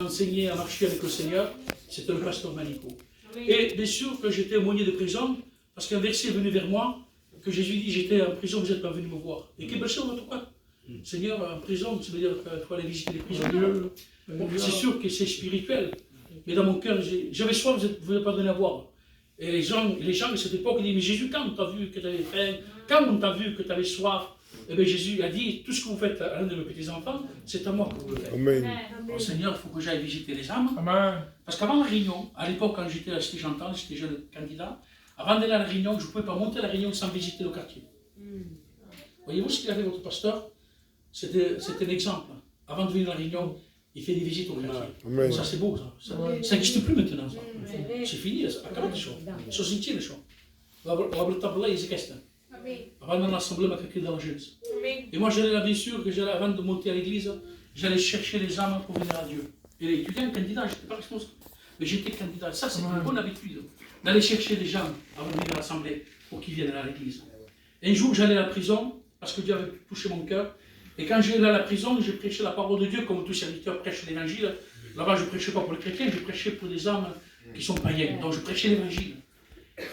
enseigné à marcher avec le Seigneur, c'était le pasteur Manico. Et bien sûr que j'étais aumônier de prison, parce qu'un verset est venu vers moi, que Jésus dit, j'étais en prison, vous n'êtes pas venu me voir. Et quel verset on va trouver? Seigneur, en prison, ça veut dire qu'il faut aller visiter les prisonniers. Bon, c'est sûr que c'est spirituel, mais dans mon cœur, j'avais soif, vous n'avez pas donné à boire. Et les gens de cette époque, ils disent, mais Jésus, quand on t'a vu que tu avais faim, quand on t'a vu que tu avais soif, et bien Jésus a dit, tout ce que vous faites à l'un de mes petits-enfants, c'est à moi que vous le faites. Amen. Alors, Seigneur, il faut que j'aille visiter les âmes. Amen. Parce qu'avant la réunion, à l'époque, quand j'étais à Cité J'entends, j'étais jeune candidat, avant d'aller à la réunion, je ne pouvais pas monter à la réunion sans visiter le quartier. Voyez-vous ce qu'il avait votre pasteur? C'était un exemple. Avant de venir à la réunion, il fait des visites au quartier. Amen. Ça, c'est beau, ça. Ça n'existe plus maintenant, ça. C'est fini, acabou de show. Sono sentire show. La table là, ils existent. Avant de l'assemblée, m'a quelqu'un dans la jeunesse. Et moi, j'allais là, bien sûr, que j'allais, avant de monter à l'église, j'allais chercher les âmes pour venir à Dieu. Et les étudiants, candidats, je n'étais pas responsable. Mais j'étais candidat. Ça, c'est une bonne habitude, d'aller chercher les gens avant de venir à l'assemblée pour qu'ils viennent à l'église. Un jour, j'allais à la prison, parce que Dieu avait touché mon cœur. Et quand j'allais à la prison, je prêchais la parole de Dieu, comme tout serviteur prêche l'évangile. Là-bas, je ne prêchais pas pour les chrétiens, je prêchais pour des âmes qui sont païens. Donc, je prêchais l'évangile.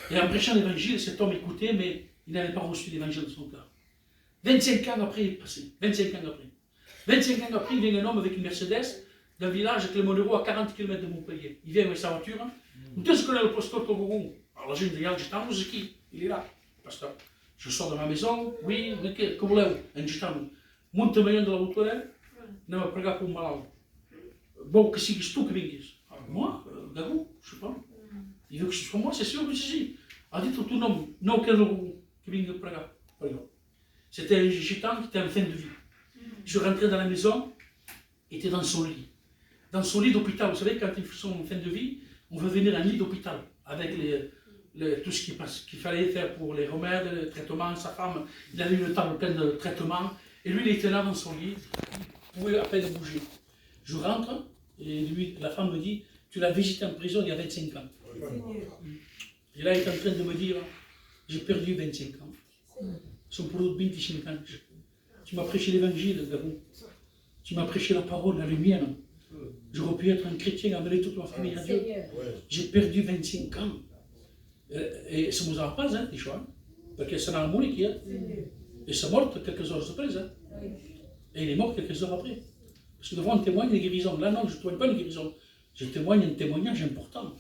Et en prêchant l'évangile, cet homme écoutait, mais il n'avait pas reçu l'évangile de son cœur. 25 ans après, il est passé. 25 ans après. 25 ans après, il vient un homme avec une Mercedes d'un village à Clémonero, à 40 km de Montpellier. Il vient avec sa voiture. Qu'est-ce que le pasteur Togogo? Alors la gente regarde, j'étais en musique. Il est là, pasteur. Je sors de ma maison, oui, que voleu? En gitano. Monta-me de la voiture, não a pregar para um malado. Bom, que sigues tu que vingues? Moi, Gabou, je sais pas. Il veut que ce soit moi, c'est sûr que si. A dit ton nom, non, que vingue pregar. C'était un gitan qui était en fin de vie. Je rentrais dans la maison, il était dans son lit. Dans son lit d'hôpital, vous savez, quand ils sont en fin de vie, on veut venir à un lit d'hôpital, avec tout ce qu'il fallait faire pour les remèdes, les traitements. Sa femme, il avait une table pleine de traitements, et lui, il était là dans son lit, il pouvait à peine bouger. Je rentre, et lui, la femme me dit, tu l'as visité en prison il y a 25 ans. Et là, il est en train de me dire, j'ai perdu 25 ans. Sont pour d'autres 25 ans. Tu m'as prêché l'évangile, Gabou. Tu m'as prêché la parole, la lumière. J'aurais pu être un chrétien, amener toute ma famille à Dieu. J'ai perdu 25 ans. Et ça ne nous a pas, hein, des choix. Parce que ça n'a pas mouru, hein. Et ça mort quelques heures après. Hein. Et il est mort quelques heures après. Parce que devant on témoigne des guérisons. Là, non, je ne témoigne pas des guérisons. Je témoigne un témoignage important.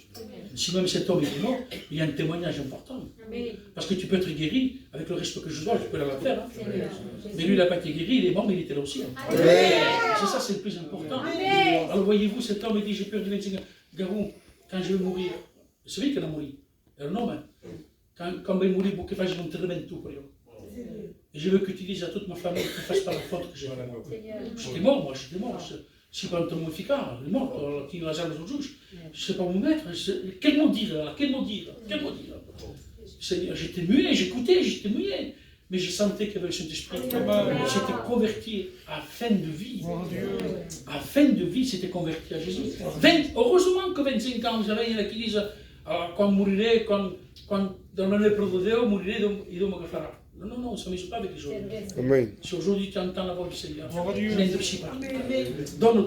Si même cet homme est mort, il y a un témoignage important. Parce que tu peux être guéri avec le respect que je dois, je peux la faire. Hein. Mais lui, il n'a pas été guéri, il est mort, mais il était là aussi. Hein. C'est ça, c'est le plus important. Alors voyez-vous, cet homme dit, j'ai perdu 25 ans. Garou, quand je vais mourir, c'est vrai qu'il a mouru. Alors non, mais quand je vais mourir, pour que fasse un tremendo pour lui. Et je veux que tu dises à toute ma famille qu'ils ne fassent pas la faute que j'ai faite. J'étais mort, moi, j'étais mort. Si pas un temps efficace, il est mort, qui Lazare les autres juges. Je ne sais pas où mettre. Quel mot dire là? Quel mot dire? Quel mot dire? Seigneur, j'étais muet, j'écoutais, j'étais muet. Mais je sentais qu'il y avait le Saint-Esprit. J'étais converti à fin de vie. À fin de vie, c'était converti à Jésus. Heureusement que 25 ans, vous avez, il y en a qui disent quand mourrai, quand dans le nom de Dieu, mourrai, il doit me faire. Non, non, ça ne met pas avec les autres. Si aujourd'hui tu entends la voix du Seigneur, je n'interprécie pas. Donne